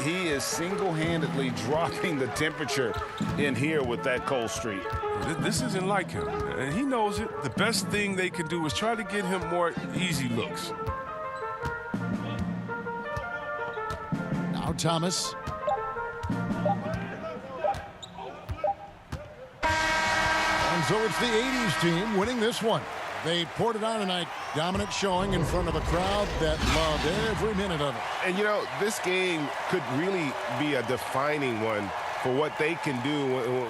He is single-handedly dropping the temperature in here with that cold streak. This isn't like him, and he knows it. The best thing they can do is try to get him more easy looks. Now Thomas. And so it's the 80s team winning this one. They poured it on tonight. Dominant showing in front of a crowd that loved every minute of it. And, you know, this game could really be a defining one for what they can do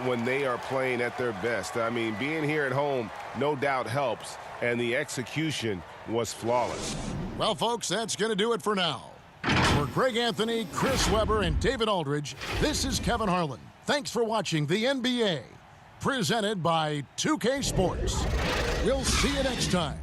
when they are playing at their best. I mean, being here at home no doubt helps, and the execution was flawless. Well, folks, that's going to do it for now. For Greg Anthony, Chris Webber, and David Aldridge, this is Kevin Harlan. Thanks for watching the NBA, presented by 2K Sports. We'll see you next time.